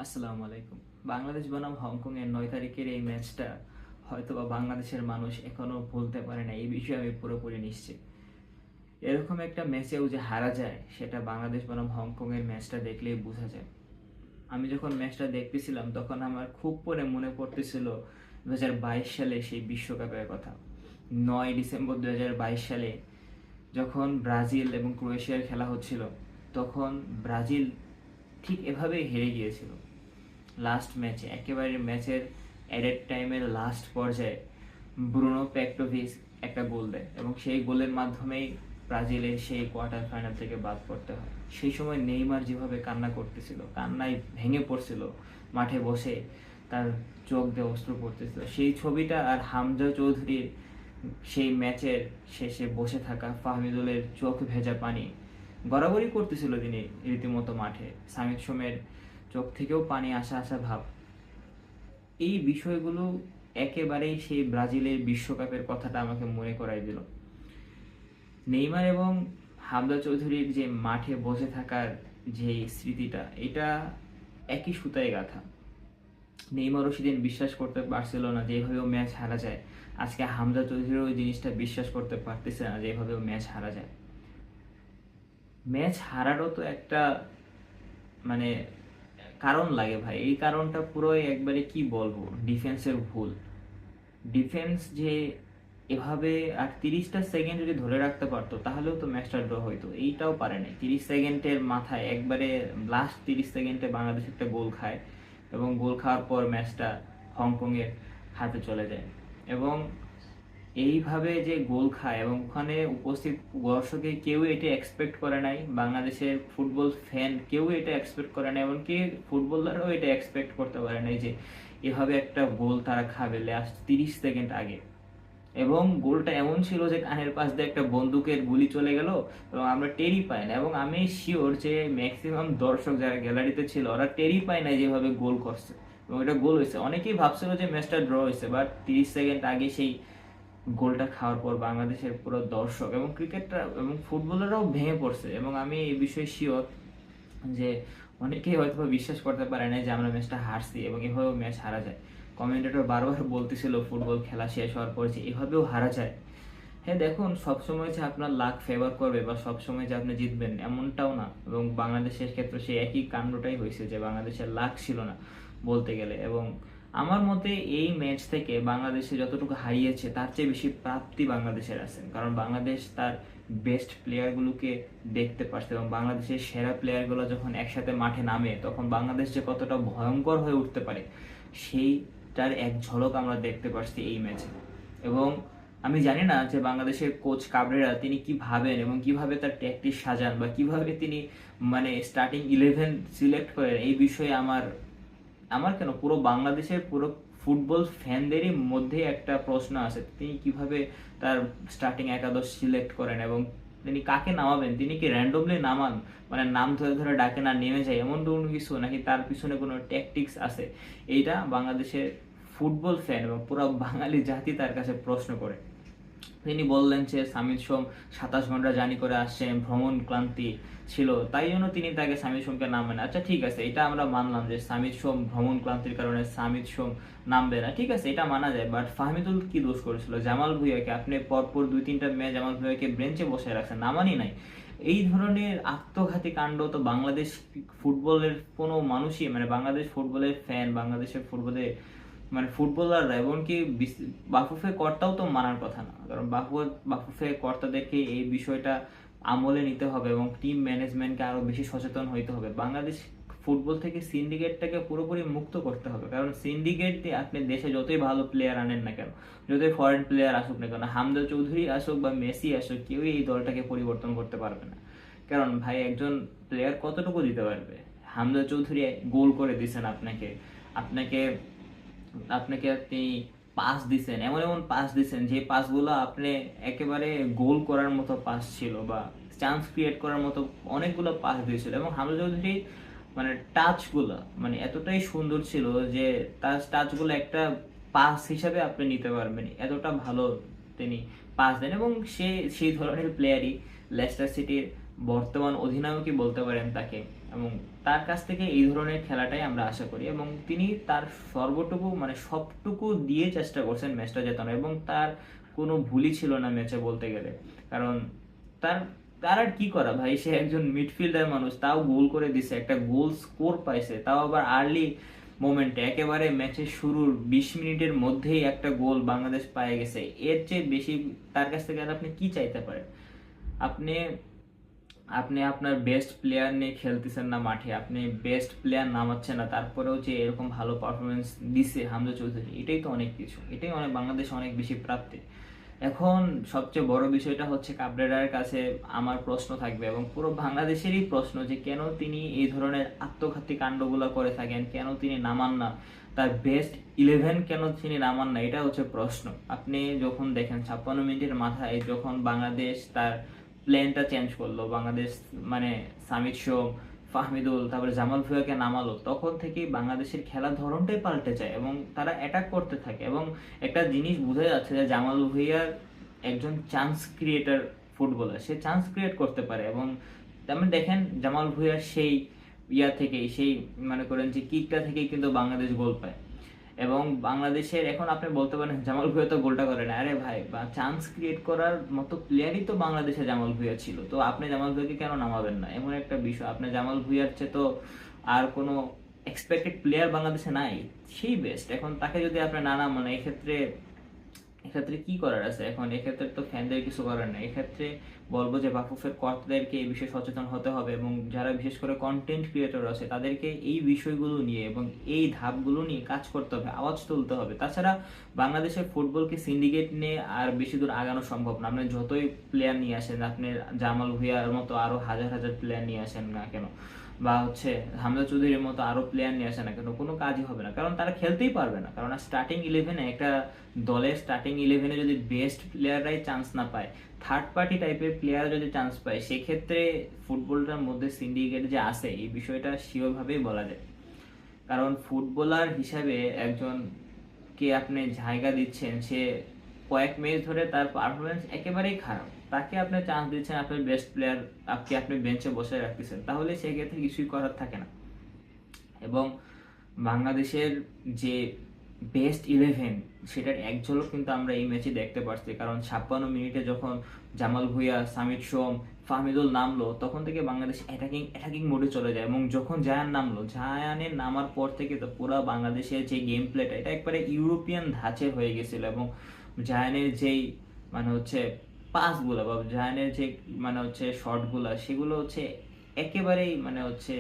আসসালামু আলাইকুম। বাংলাদেশ বনাম হংকং এর ৯ তারিখের এই ম্যাচটা হয়তোবা বাংলাদেশের মানুষ এখনো ভুলতে পারে না, এই বিষয়ে আমি পুরোপুরি নিশ্চিত। এরকম একটা ম্যাচেও যে হারা যায় সেটা বাংলাদেশ বনাম হংকং এর ম্যাচটা দেখলেই বোঝা যায়। আমি যখন ম্যাচটা দেখতেছিলাম তখন আমার খুব করে মনে পড়তেছিল ২০২২ সালে সেই বিশ্বকাপের কথা। ৯ ডিসেম্বর ২০২২ সালে যখন ব্রাজিল এবং ক্রোয়েশিয়ার খেলা হচ্ছিল, তখন ব্রাজিল ঠিক এভাবেই হেরে গিয়েছিল। লাস্ট ম্যাচে একেবারে ম্যাচের অ্যাডেড টাইমের লাস্ট পর্যায়ে ব্রুনো পেক্টোভিচ একটা গোল দেয় এবং সেই গোলের মাধ্যমেই ব্রাজিলের সেই কোয়ার্টার ফাইনাল থেকে বাদ পড়তে হয়। সেই সময় নেইমার যেভাবে কান্না করতেছিল, কান্নায় ভেঙে পড়ছিল মাঠে বসে, তার চোখ দিয়ে অশ্রু পড়তেছিল, সেই ছবিটা আর হামজা চৌধুরীর সেই ম্যাচের শেষে বসে থাকা ফাহমিদুলের চোখ ভেজা পানি গড়াগড়ি করতেছিল তিনি রীতিমতো মাঠে, সামিদ সোমের চোখ থেকেও পানি আসা আসা ভাব। এই বিষয়গুলো একেবারেই সেই ব্রাজিলের বিশ্বকাপের কথাটা আমাকে মনে করাই দিল। নেইমার এবং হামজা চৌধুরীর যে মাঠে বসে থাকার যে স্মৃতিটা, এটা একই সুতায় গাঁথা। নেইমারও সেদিন বিশ্বাস করতে পারছিল না যে এভাবেও ম্যাচ হারা যায়। আজকে হামজা চৌধুরীও ওই জিনিসটা বিশ্বাস করতে পারতেছে না যে এভাবেও ম্যাচ হারা যায়। ম্যাচ হারারও তো একটা মানে কারণ লাগে ভাই, এই কারণটা পুরোই একবারে কি বলবো, ডিফেন্সের ভুল। ডিফেন্স যে এভাবে আর ৩০টা সেকেন্ড যদি ধরে রাখতে পারতো তাহলেও তো ম্যাচটা ড্র হইতো, এইটাও পারে নাই। ৩০ সেকেন্ডের মাথায় একবারে লাস্ট ৩০ সেকেন্ডে বাংলাদেশ একটা গোল খায় এবং গোল খাওয়ার পর ম্যাচটা হংকংয়ের হাতে চলে যায়। এবং এইভাবে যে গোল খায় এবং ওখানে উপস্থিত দর্শকে কেউ এটা এক্সপেক্ট করে নাই, বাংলাদেশের ফুটবল ফ্যান কেউ এটা এক্সপেক্ট করে নাই, এমনকি ফুটবলাররাও এটা এক্সপেক্ট করতে পারে নাই যে এভাবে একটা গোল তারা খাবে লাস্ট ৩০ সেকেন্ড আগে। এবং গোলটা এমন ছিল যে কানের পাশ দিয়ে একটা বন্দুকের গুলি চলে গেল এবং আমরা টেরই পাই না। এবং আমি শিওর যে ম্যাক্সিমাম দর্শক যারা গ্যালারিতে ছিল ওরা টেরই পায় না যেভাবে গোল করছে এবং এটা গোল হয়েছে। অনেকেই ভাবছিল যে ম্যাচটা ড্র হয়েছে, বাট ৩০ সেকেন্ড আগে সেই গোলটা খাওয়ার পর বাংলাদেশের পুরো দর্শক এবং ক্রিকেটার এবং ফুটবলাররাও ভেঙে পড়ছে। এবং আমি এই বিষয়ে শিওর যে অনেকেই হয়তো বিশ্বাস করতে পারে না যে আমরা ম্যাচটা হারছি এবং এভাবেও ম্যাচ হারা যায়। কমেন্টেটর বারবার বলতেছিল ফুটবল খেলা শেষ হওয়ার পর যে এভাবেও হারা যায়। হ্যাঁ দেখুন, সবসময় যে আপনার লাক ফেভার করবে বা সবসময় যে আপনি জিতবেন এমনটাও না। এবং বাংলাদেশের ক্ষেত্রে সেই একই কাণ্ডটাই হয়েছে যে বাংলাদেশের লাক ছিল না বলতে গেলে। এবং আমার মতে এই ম্যাচ থেকে বাংলাদেশে যতটুকু হারিয়েছে তার চেয়ে বেশি প্রাপ্তি বাংলাদেশের আছে, কারণ বাংলাদেশ তার বেস্ট প্লেয়ারগুলোকে দেখতে পারছে এবং বাংলাদেশের সেরা প্লেয়ারগুলো যখন একসাথে মাঠে নামে তখন বাংলাদেশ যে কতটা ভয়ঙ্কর হয়ে উঠতে পারে সেইটার এক ঝলক আমরা দেখতে পারছি এই ম্যাচে। এবং আমি জানি না যে বাংলাদেশের কোচ কাবরেরা তিনি কি ভাবেন এবং কিভাবে তার ট্যাকটিক্স সাজান বা কিভাবে তিনি স্টার্টিং 11 সিলেক্ট করেন, এই বিষয়ে আমার আমার কেন পুরো বাংলাদেশের পুরো ফুটবল ফ্যানদেরই মধ্যে একটা প্রশ্ন আছে, তিনি কিভাবে তার স্টার্টিং একাদশ সিলেক্ট করেন এবং তিনি কাকে নামাবেন, তিনি কি র্যান্ডমলি নামান, নাম ধরে ধরে ডাকে না নেমে যায় এমন কোনো কিছু, নাকি তার পিছনে কোনো ট্যাকটিক্স আছে? এইটা বাংলাদেশের ফুটবল ফ্যান এবং পুরো বাঙালি জাতি তার কাছে প্রশ্ন করে। তিনি বললেন যে সামিদ সোম ২৭ ঘন্টা জার্নি করে আসছেন, ভ্রমণ ক্লান্তি ছিল, তাই জন্য তিনি তাকে সামিদ সোমকে নামেন। আচ্ছা ঠিক আছে, এটা আমরা মানলাম যে সামিদ সোম ভ্রমণ ক্লান্তির কারণে সামিদ সোম নামবে না, ঠিক আছে, এটা মানা যায়। বাট ফাহমিদুল কি দোষ করেছিল? জামাল ভুঁইয়াকে আপনি পরপর ২-৩টা ম্যাচ জামাল ভুঁইয়াকে বেঞ্চে বসে রাখছেন, নামানি নাই। এই ধরনের আত্মঘাতী কাণ্ড তো বাংলাদেশ ফুটবলের কোনো মানুষই, বাংলাদেশ ফুটবলের ফ্যান, বাংলাদেশের ফুটবলের ফুটবলাররা, এমনকি বাফুফে কর্তাও তো মানার কথা না, কারণ বাফুফে কর্তাদেরকে এই বিষয়টা আমলে নিতে হবে এবং টিম ম্যানেজমেন্টকে আরো বেশি সচেতন হইতে হবে। বাংলাদেশ ফুটবল থেকে সিন্ডিকেটটাকে পুরোপুরি মুক্ত করতে হবে, কারণ সিন্ডিকেট দিয়ে আপনি দেশে যতই ভালো প্লেয়ার আনেন না কেন, যতই ফরেন প্লেয়ার আসুক না কেন, হামজা চৌধুরী আসুক বা মেসি আসুক, কেউই এই দলটাকে পরিবর্তন করতে পারবে না। কারণ ভাই একজন প্লেয়ার কতটুকু দিতে পারবে? হামজা চৌধুরী গোল করে দিয়েছেন আপনাকে, আপনাকে আপনাকে আপনি পাস দিছেন, এমন এমন পাস দিছেন যে পাসগুলো আপনি একেবারে গোল করার মতো পাস ছিল বা চান্স ক্রিয়েট করার মতো অনেকগুলো পাস দিয়েছিল। এবং হামজা চৌধুরী টাচগুলো এতটাই সুন্দর ছিল যে তার টাচগুলো একটা পাস হিসাবে আপনি নিতে পারবেন, এতটা ভালো তিনি পাস দেন। এবং সে সেই ধরনের প্লেয়ারই লেস্টার সিটির বর্তমান অধিনায়কই বলতে পারেন তাকে। এবং তার কাছ থেকে এই ধরনের খেলাটাই আমরা আশা করি, এবং তিনি তার সর্বটুকু মানে সবটুকু দিয়ে চেষ্টা করছেন ম্যাচটা জেতানো, এবং তার কোনো ভুলই ছিল না ম্যাচে বলতে গেলে। কারণ তার তার আর কি করা ভাই, সে একজন মিডফিল্ডার মানুষ, তাও গোল করে দিছে, একটা গোল স্কোর পাইছে, তাও আবার আর্লি মোমেন্টে, একেবারে ম্যাচের শুরুর 20 মিনিটের মধ্যেই একটা গোল বাংলাদেশ পেয়ে গেছে। এর চেয়ে বেশি তার কাছ থেকে আর আপনি কি চাইতে পারেন? আপনি আপনি আপনার বেস্ট প্লেয়ার নিয়ে খেলতেছেন না মাঠে, আপনি বেস্ট প্লেয়ার নামাচ্ছেন না, তারপরেও যে এরকম ভালো পারফরমেন্স দিছে হামজা চৌধুরী, এটাই তো অনেক কিছু, এটাই অনেক বাংলাদেশ অনেক বেশি প্রাপ্তি। এখন সবচেয়ে বড় বিষয়টা হচ্ছে কাবরেরার কাছে আমার প্রশ্ন থাকবে, এবং পুরো বাংলাদেশেরই প্রশ্ন, যে কেন তিনি এই ধরনের আত্মঘাতী কাণ্ডগুলো করে থাকেন, কেন তিনি নামান না, তার বেস্ট 11 কেন তিনি নামান না, এটা হচ্ছে প্রশ্ন। আপনি যখন দেখেন 56 মিনিটের মাথায় যখন বাংলাদেশ তার প্ল্যানটা চেঞ্জ করলো, বাংলাদেশ মানে সামিদ সোম, ফাহমিদুল, তারপরে জামাল ভুঁইয়াকে নামালো, তখন থেকেই বাংলাদেশের খেলার ধরনটাই পাল্টে যায় এবং তারা অ্যাটাক করতে থাকে। এবং একটা জিনিস বোঝা যাচ্ছে যে জামাল ভুঁইয়ার একজন চান্স ক্রিয়েটার ফুটবলার, সে চান্স ক্রিয়েট করতে পারে। এবং তেমন দেখেন জামাল ভুঁইয়ার সেই থেকেই, সেই মনে করেন যে কিকটা থেকেই কিন্তু বাংলাদেশ গোল পায়। এবং বাংলাদেশের এখন আপনি বলতে পারেন জামাল ভুঁইয়া তো গোলটা করে না, আরে ভাই, বা চান্স ক্রিয়েট করার মতো প্লেয়ারই তো বাংলাদেশে জামাল ভুঁইয়া ছিল, তো আপনি জামাল ভুঁইয়াকে কেন নামাবেন না? এমন একটা বিষয়, আপনি জামাল ভুঁইয়ার চেয়ে তো আর কোনো এক্সপেক্টেড প্লেয়ার বাংলাদেশে নাই, সেই বেস্ট। এখন তাকে যদি আপনি না নামান, এক্ষেত্রে এক্ষেত্রে কি করার আছে? এখন এক্ষেত্রে তো ফ্যানদের কিছু করার নেই। এক্ষেত্রে বলবো যে বাফুফের কর্তাদেরকে এই বিষয়ে সচেতন হতে হবে, এবং যারা বিশেষ করে কন্টেন্ট ক্রিয়েটর আছে তাদেরকে এই বিষয়গুলো নিয়ে এবং এই ধাপগুলো নিয়ে কাজ করতে হবে, আওয়াজ তুলতে হবে। তাছাড়া বাংলাদেশের ফুটবলকে সিন্ডিকেট নিয়ে আর বেশি দূর আগানো সম্ভব না। আপনি যতই প্লেয়ার নিয়ে আসেন, আপনি জামাল ভুঁইয়ার মতো আরো হাজার হাজার প্লেয়ার নিয়ে আসেন না কেন, বা হচ্ছে হামজা চৌধুরীর মতো আরো প্লেয়ার নিয়ে আসে না কেন, কোনো কাজই হবে না, কারণ তারা খেলতেই পারবে না। কারণ স্টার্টিং 11-এ একটা দলের স্টার্টিং 11-এ যদি বেস্ট প্লেয়াররাই চান্স না পায়, থার্ড পার্টি টাইপের প্লেয়ার যদি চান্স পায়, সেক্ষেত্রে ফুটবলটার মধ্যে সিন্ডিকেট যে আছে এই বিষয়টা শিওরভাবেই বলা যায়। কারণ ফুটবলার হিসাবে একজন কে আপনি জায়গা দিচ্ছেন, সে কয়েক ম্যাচ ধরে তার পারফরমেন্স একেবারেই খারাপ, তাকে আপনি চান্স দিচ্ছেন, আপনার বেস্ট প্লেয়ার আপনি বেঞ্চে বসে রাখতেছেন, তাহলে সেক্ষেত্রে কিছুই করার থাকে না। এবং বাংলাদেশের যে বেস্ট 11 সেটার এক ঝলক কিন্তু আমরা এই ম্যাচে দেখতে পারছি। কারণ 56 মিনিটে যখন জামাল ভুঁইয়া, সামিদ সোম, ফাহমিদুল নামলো, তখন থেকে বাংলাদেশ অ্যাটাকিং মোডে চলে যায়। এবং যখন জায়ান নামলো, জায়ানের নামার পর থেকে তো পুরো বাংলাদেশের যে গেম প্লেটা, এটা একবারে ইউরোপিয়ান ধাঁচের হয়ে গেছিল। এবং জায়ানের যেই মানে হচ্ছে পাসগুলো, বা জায়ানের যে মানে হচ্ছে শটগুলো, সেগুলো হচ্ছে একেবারেই মানে হচ্ছে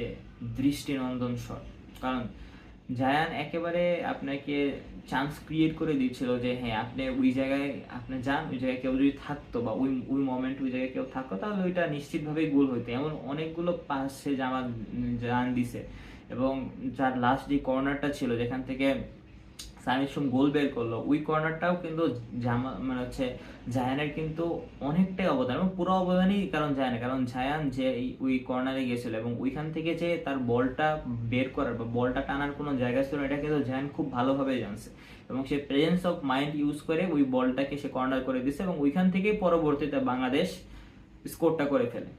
দৃষ্টিনন্দন শট। কারণ জায়ান একেবারে আপনাকে চান্স ক্রিয়েট করে দিচ্ছিল যে হ্যাঁ, আপনি ওই জায়গায় আপনি যান, ওই জায়গায় কেউ যদি থাকতো, বা ওই ওই মোমেন্ট ওই জায়গায় কেউ থাকতো, তাহলে ওইটা নিশ্চিতভাবেই গোল হইতো। এমন অনেকগুলো পাস সে জায়ান দিছে। এবং যার লাস্ট যে কর্নারটা ছিল, যেখান থেকে সামির সোম গোল বের করলো, ওই কর্নারটাও কিন্তু মানে হচ্ছে জায়ানের কিন্তু অনেকটাই অবদান, এবং পুরো অবদানই কারণ জায়ানের, কারণ জায়ান যে ওই কর্নারে গিয়েছিল এবং ওইখান থেকে যে তার বলটা বের করার বা বলটা টানার কোনো জায়গা ছিল না, এটা কিন্তু জায়ান খুব ভালোভাবে জানছে। এবং সে প্রেজেন্স অফ মাইন্ড ইউজ করে ওই বলটাকে সে কর্নার করে দিচ্ছে, এবং ওইখান থেকে পরবর্তীতে বাংলাদেশ স্কোরটা করে ফেলে।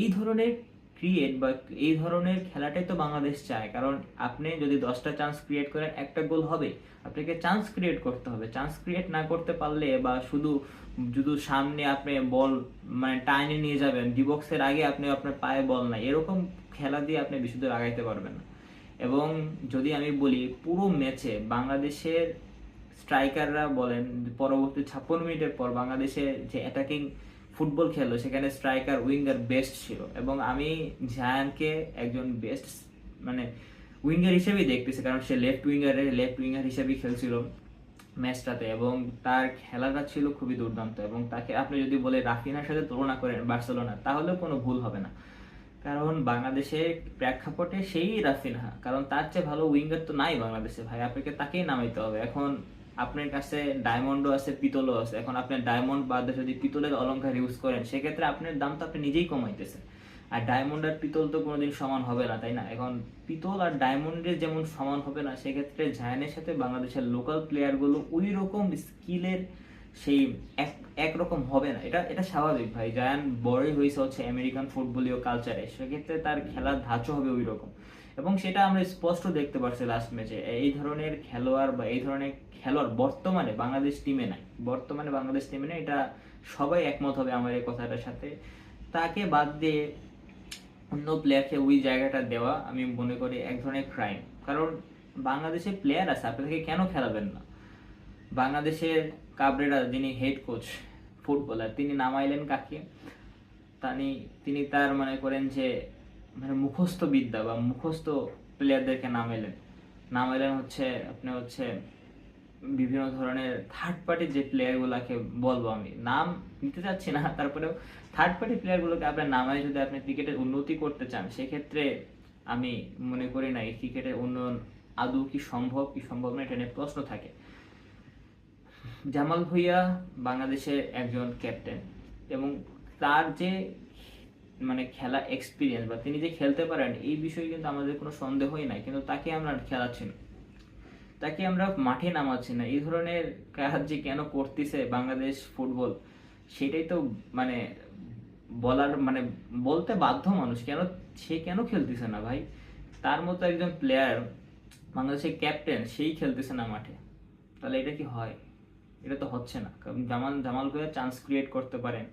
এই ধরনের ক্রিয়েট বা এই ধরনের খেলাটাই তো বাংলাদেশ চায়। কারণ আপনি যদি 10টা চান্স ক্রিয়েট করেন, একটা গোল হবে, আপনাকে চান্স ক্রিয়েট করতে হবে। চান্স ক্রিয়েট না করতে পারলে, বা শুধু শুধু সামনে আপনি বল মানে টাইনে নিয়ে যাবেন, ডিবক্সের আগে আপনি আপনার পায়ে বল নাই, এরকম খেলা দিয়ে আপনি বেশি দূর আগাইতে পারবেন না। এবং যদি আমি বলি পুরো ম্যাচে বাংলাদেশের স্ট্রাইকাররা বলেন, পরবর্তী 56 মিনিটের পর বাংলাদেশে যে অ্যাটাকিং ফুটবল খেললো, সেখানে স্ট্রাইকার উইঙ্গার বেস্ট ছিল। এবং আমি জায়ানকে একজন বেস্ট মানে উইঙ্গার হিসেবেই দেখতেছি, কারণ সে লেফট উইঙ্গার হিসেবেই খেলছিল ম্যাচটাতে, এবং তার খেলাটা ছিল খুবই দুর্দান্ত। এবং তাকে আপনি যদি বলে রাফিনার সাথে তুলনা করেন বার্সেলোনা, তাহলেও কোনো ভুল হবে না। কারণ বাংলাদেশের প্রেক্ষাপটে সেই রাফিনহা, কারণ তার চেয়ে ভালো উইঙ্গার তো নাই বাংলাদেশে ভাই, আপনাকে তাকেই নামাইতে হবে। এখন আপনার কাছে ডায়মন্ডও আছে, পিতলও আছে, এখন আপনি ডায়মন্ড বাদে যদি পিতলের অলংকার ইউজ করেন, সেক্ষেত্রে আপনার দাম তো আপনি নিজেই কমাইতেছেন। আর ডায়মন্ড আর পিতল তো কোনোদিন সমান হবে না, তাই না? এখন পিতল আর ডায়মন্ডের যেমন সমান হবে না, সেক্ষেত্রে জায়ানের সাথে বাংলাদেশের লোকাল প্লেয়ারগুলো ওই রকম স্কিলের সেই এক একরকম হবে না, এটা এটা স্বাভাবিক ভাই। জায়ান বড়ই হয়েছে হচ্ছে আমেরিকান ফুটবলীয় কালচারে, সেক্ষেত্রে তার খেলার ধাঁচও হবে ওই রকম। এবং সেটা আমরা স্পষ্ট দেখতে পাচ্ছি লাস্ট ম্যাচে। এই ধরনের খেলোয়াড় বা এই ধরনের খেলোয়াড় বর্তমানে বাংলাদেশ টিমে নাই, বর্তমানে বাংলাদেশ টিমে নেই, এটা সবাই একমত হবে আমার এই কথাটার সাথে। তাকে বাদ দিয়ে অন্য প্লেয়ারকে ওই জায়গাটা দেওয়া আমি মনে করি এক ধরনের ক্রাইম। কারণ বাংলাদেশে প্লেয়ার আছে, আপনি তাকে কেন খেলাবেন না? বাংলাদেশের কাবরেরা যিনি হেড কোচ ফুটবলার, তিনি নামাইলেন কাকে? তিনি তিনি তার মনে করেন যে মানে মুখস্থ বিদ্যা বা মুখস্থ প্লেয়ারদেরকে নামাইলেন হচ্ছে আপনি হচ্ছে বিভিন্ন ধরনের থার্ড পার্টি যে প্লেয়ারগুলোকে, বলবো আমি নাম নিতে চাচ্ছি না, তারপরেও থার্ড পার্টি প্লেয়ারগুলোকে আপনার নামায় যদি আপনি ক্রিকেটের উন্নতি করতে চান, সেক্ষেত্রে আমি মনে করি না এই ক্রিকেটের উন্নয়ন আদৌ কি সম্ভব না, এটা নিয়ে প্রশ্ন থাকে। জামাল ভুঁইয়া বাংলাদেশের একজন ক্যাপ্টেন, এবং তার যে মানে খেলা এক্সপিরিয়েন্স বা তিনি যে খেলতে পারেন এই বিষয়ে কিন্তু আমাদের কোনো সন্দেহই নাই, কিন্তু তাকে আমরা খেলাচ্ছি না, তাকে আমরা মাঠে নামাচ্ছি না। এই ধরনের কাজ যে কেন করতেছে বাংলাদেশ ফুটবল, সেটাই তো মানে বলার মানে বলতে বাধ্য মানুষ, সে কেন খেলতেছে না ভাই? তার মতো একজন প্লেয়ার, বাংলাদেশের ক্যাপ্টেন, সেই খেলতেছে না মাঠে, তাহলে এটা কি হয়? এটা তো হচ্ছে না। কারণ জামাল ভুঁইয়া চান্স ক্রিয়েট করতে পারেন,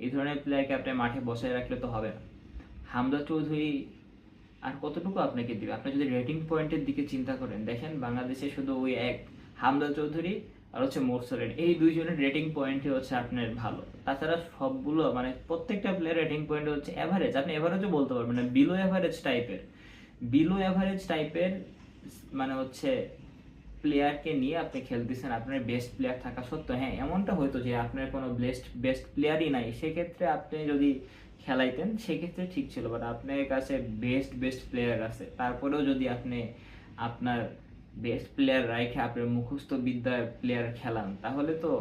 এই ধরনের প্লেয়ারকে আপনি মাঠে বসায় রাখলে তো হবে না। হামজা চৌধুরী আর কতটুকু আপনাকে দিবে? আপনি যদি রেটিং পয়েন্টের দিকে চিন্তা করেন, দেখেন বাংলাদেশে শুধু ওই এক হামজা চৌধুরী আর হচ্ছে মোরসালিন, এই দুইজনের রেটিং পয়েন্টই হচ্ছে আপনার ভালো। তাছাড়া সবগুলো মানে প্রত্যেকটা প্লেয়ার রেটিং পয়েন্ট হচ্ছে অ্যাভারেজ, আপনি অ্যাভারেজও বলতে পারবেন না, বিলো অ্যাভারেজ টাইপের মানে হচ্ছে প্লেয়ারকে নিয়ে আপনি খেলতেছেন আপনার বেস্ট প্লেয়ার থাকা সত্ত্বেও। হ্যাঁ, এমনটা হয়তো যে আপনার কোনো বেস্ট প্লেয়ারই নাই, সেক্ষেত্রে আপনি যদি খেলাইতেন সেক্ষেত্রে ঠিক ছিল, বাট আপনার কাছে বেস্ট প্লেয়ার আছে, তারপরেও যদি আপনি আপনার বেস্ট প্লেয়ার রাইখে আপনার মুখস্থ বিদ্যার প্লেয়ার খেলান, তাহলে তো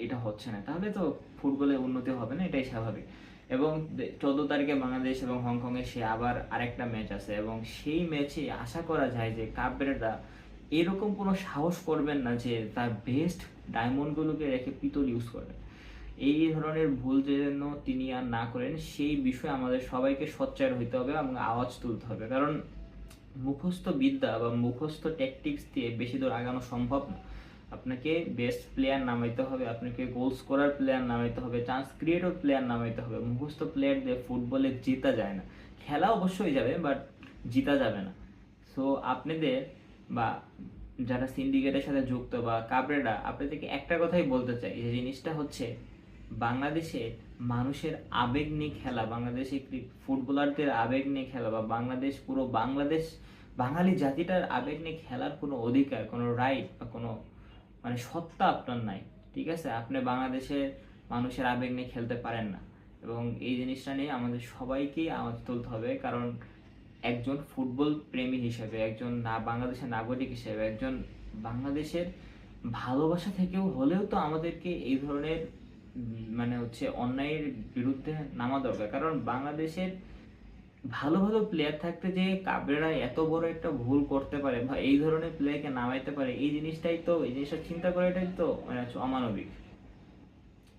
এটা হচ্ছে না, তাহলে তো ফুটবলের উন্নতি হবে না, এটাই স্বাভাবিক। এবং 14 তারিখে বাংলাদেশ এবং হংকংয়ে সে আবার আরেকটা ম্যাচ আছে, এবং সেই ম্যাচে আশা করা যায় যে কাবরেরা এরকম কোনো সাহস করবেন না যে তার বেস্ট ডায়মন্ডগুলোকে রেখে পিতল ইউজ করবেন। এই ধরনের ভুল যেন তিনি আর না করেন, সেই বিষয়ে আমাদের সবাইকে সোচ্চার হইতে হবে এবং আওয়াজ তুলতে হবে। কারণ মুখস্থ বিদ্যা বা মুখস্থ ট্যাকটিক্স দিয়ে বেশি দূর আগানো সম্ভব না। আপনাকে বেস্ট প্লেয়ার নামাইতে হবে, আপনাকে গোল স্কোরার প্লেয়ার নামাইতে হবে, চান্স ক্রিয়েটর প্লেয়ার নামাইতে হবে। মুখস্থ প্লেয়ার দিয়ে ফুটবলে জিতা যায় না, খেলা অবশ্যই যাবে বাট জিতা যাবে না। সো আপনাদের বা যারা সিন্ডিকেটের সাথে যুক্ত বা কাবরেরা, আপনাদেরকে একটা কথাই বলতে চাই, যে জিনিসটা হচ্ছে বাংলাদেশে মানুষের আবেগ নিয়ে খেলা, বাংলাদেশে ফুটবলারদের আবেগ নিয়ে খেলা, বা বাংলাদেশ পুরো বাংলাদেশ বাঙালি জাতিটার আবেগ নিয়ে খেলার কোনো অধিকার, কোনো রাইট বা কোনো মানে সত্তা আপনার নাই। ঠিক আছে, আপনি বাংলাদেশের মানুষের আবেগ নিয়ে খেলতে পারেন না, এবং এই জিনিসটা নিয়ে আমাদের সবাইকেই আওয়াজ তুলতে হবে। কারণ একজন ফুটবল প্রেমী হিসেবে, একজন বাংলাদেশের নাগরিক হিসেবে, একজন বাংলাদেশের ভালোবাসা থেকেও হলেও তো আমাদেরকে এই ধরনের মানে হচ্ছে অন্যায়ের বিরুদ্ধে নামা দরকার। কারণ বাংলাদেশের ভালো ভালো প্লেয়ার থাকতে যে কাবরেরা এত বড় একটা ভুল করতে পারে বা এই ধরনের প্লেয়ারকে নামাইতে পারে, এই জিনিসটা চিন্তা করাটাই তো মানে হচ্ছে অমানবিক।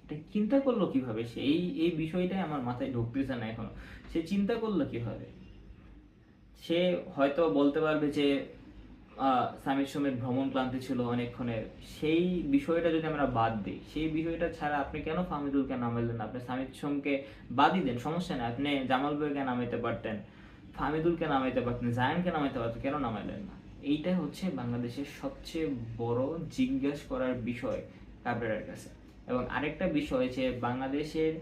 এটা চিন্তা করলো কিভাবে সে? এই বিষয়টাই আমার মাথায় ঢুকতেছে না এখনো, সে চিন্তা করলো কিভাবে? সে হয়তো বলতে পারবে যে সামির সুমির ভ্রমণ ক্লান্তি ছিল অনেকক্ষণের, সেই বিষয়টা যদি আমরা বাদ দিই, সেই বিষয়টা ছাড়া আপনি কেন ফাহমিদুলকে নামাইলেন না? আপনি সামির সোমকে বাদই দেন, সমস্যা নেই, আপনি জামাল ভাইকে নামাইতে পারতেন, ফাহমিদুলকে নামাইতে পারতেন, জায়ানকে নামাইতে পারতেন, কেন নামাইলেন না? এইটা হচ্ছে বাংলাদেশের সবচেয়ে বড় জিজ্ঞাসা করার বিষয় কাবরেরার কাছে। এবং আরেকটা বিষয় যে বাংলাদেশের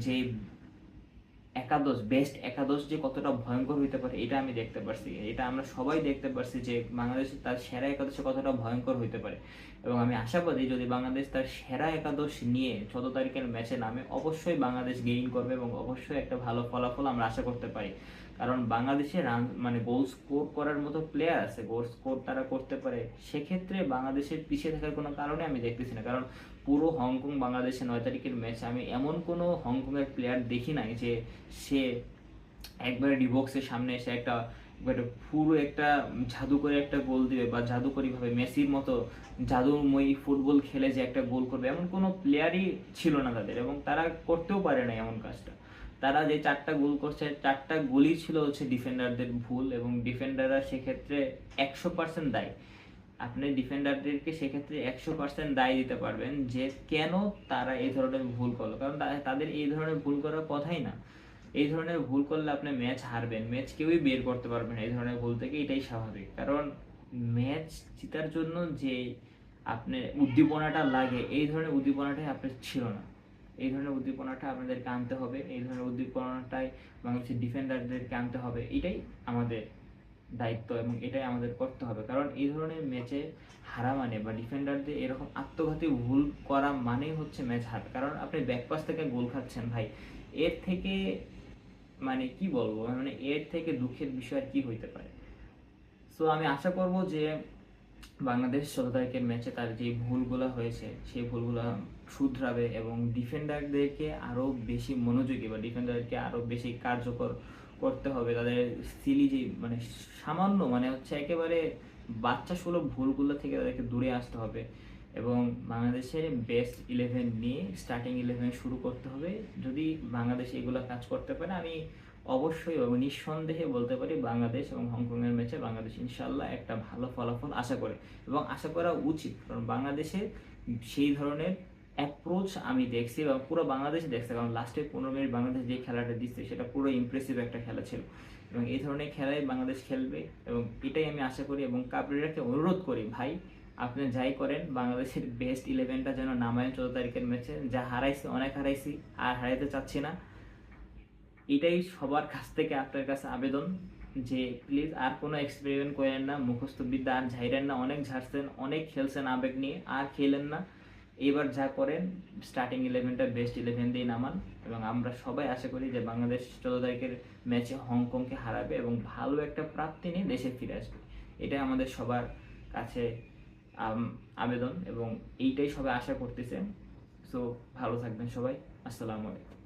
যে বেস্ট একাদশ যে কতটা ভয়ঙ্কর হইতে পারে, এটা আমি দেখতে পারছি, এটা আমরা সবাই দেখতে পারছি যে বাংলাদেশ তার সেরা একাদশে কতটা ভয়ঙ্কর হইতে পারে। এবং আমি আশাবাদী যদি বাংলাদেশ তার সেরা একাদশ নিয়ে 14 তারিখের ম্যাচে নামে, অবশ্যই বাংলাদেশ গেইন করবে এবং অবশ্যই একটা ভালো ফলাফল আমরা আশা করতে পারি। কারণ বাংলাদেশে রান মানে গোল স্কোর করার মতো প্লেয়ার আছে, গোল স্কোর তারা করতে পারে, সেক্ষেত্রে বাংলাদেশের পিছিয়ে থাকার কোনো কারণে আমি দেখতেছি না। কারণ পুরো হংকং বাংলাদেশে 9 তারিখের ম্যাচে আমি এমন কোনো হংকংয়ের প্লেয়ার দেখি নাই যে সে একবারে ডিবক্সের সামনে এসে একটা পুরো একটা জাদুকরি একটা গোল দিবে, বা জাদুকরি ভাবে মেসির মতো জাদুময়ী ফুটবল খেলে যে একটা গোল করবে, এমন কোনো প্লেয়ারই ছিল না তাদের, এবং তারা করতেও পারে না এমন কাজটা। তারা যে 4টা গোল করছে, 4টা গোলই ছিল হচ্ছে ডিফেন্ডারদের ভুল, এবং ডিফেন্ডাররা সেক্ষেত্রে 100% দায়ী। আপনি ডিফেন্ডারদেরকে সেক্ষেত্রে 100% দায় দিতে পারবেন যে কেন তারা এই ধরনের ভুল করলো, কারণ তাদের এই ধরনের ভুল করার কথাই না। এই ধরনের ভুল করলে আপনি ম্যাচ হারবেন, ম্যাচ কেউই বের করতে পারবেন না এই ধরনের ভুল থেকে, এটাই স্বাভাবিক। কারণ ম্যাচ জেতার জন্য যে আপনার উদ্দীপনাটা লাগে, এই ধরনের উদ্দীপনাটাই আপনার ছিল না। এই ধরনের উদ্দীপনাটা আপনাদেরকে আনতে হবে, এই ধরনের উদ্দীপনাটাই বাংলাদেশের ডিফেন্ডারদেরকে আনতে হবে। এটাই আমাদের দায়িত্ব এবং এটাই আমাদের করতে হবে। কারণ এই ধরনের ম্যাচে হারা মানে, বা ডিফেন্ডারদের এরকম আত্মঘাতী ভুল করা মানেই হচ্ছে ম্যাচ হারা। কারণ আপনি ব্যাকপাস থেকে গোল খাচ্ছেন ভাই, এর থেকে মানে কি বলবো, মানে এর থেকে দুঃখের বিষয় আর কি হইতে পারে। সো আমি আশা করব যে বাংলাদেশ 16 তারিখের ম্যাচে তার যে ভুলগুলো হয়েছে সেই ভুলগুলো শুধরাবে, এবং ডিফেন্ডারদেরকে আরও বেশি মনোযোগী, বা ডিফেন্ডারকে আরও বেশি কার্যকর করতে হবে। তাদের সিলি যে মানে সামান্য মানে হচ্ছে একেবারে বাচ্চা সুলভ ভুলগুলো থেকে তাদেরকে দূরে আসতে হবে, এবং বাংলাদেশের বেস্ট 11 নিয়ে স্টার্টিং 11 শুরু করতে হবে। যদি বাংলাদেশ এগুলো কাজ করতে পারে, আমি অবশ্যই এবং নিঃসন্দেহে বলতে পারি বাংলাদেশ এবং হংকংয়ের ম্যাচে বাংলাদেশ ইনশাল্লাহ একটা ভালো ফলাফল আশা করে, এবং আশা করা উচিত। কারণ বাংলাদেশে সেই ধরনের অ্যাপ্রোচ আমি দেখছি, এবং পুরো বাংলাদেশ দেখছে। কারণ লাস্টে 15 মিনিট বাংলাদেশ যে খেলাটা দিচ্ছে সেটা পুরো ইমপ্রেসিভ একটা খেলা ছিল, এবং এই ধরনের খেলায় বাংলাদেশ খেলবে, এবং এটাই আমি আশা করি। এবং কাবরেরাকে অনুরোধ করি, ভাই আপনি যাই করেন বাংলাদেশের বেস্ট 11টা যেন নামায় 14 তারিখের ম্যাচে। যা হারাইছি অনেক হারাইছি, আর হারাইতে চাচ্ছি না। এটাই সবার কাছ থেকে আপনার কাছে আবেদন, যে প্লিজ আর কোনো এক্সপেরিমেন্ট করেন না, মুখস্থ বিদ্যা আর ঝাইরেন না। অনেক ঝাড়ছেন, অনেক খেলছেন আবেগ নিয়ে, আর খেলেন না। এবার যা করেন স্টার্টিং 11টা বেস্ট 11 দিয়ে নামান, এবং আমরা সবাই আশা করি যে বাংলাদেশ 14 তারিখের ম্যাচে হংকংকে হারাবে এবং ভালো একটা প্রাপ্তি নিয়ে দেশে ফিরে আসবে। এটাই আমাদের সবার কাছে আবেদন, এবং এইটাই সবাই আশা করতেছেন। সো ভালো থাকবেন সবাই। আসসালামু আলাইকুম।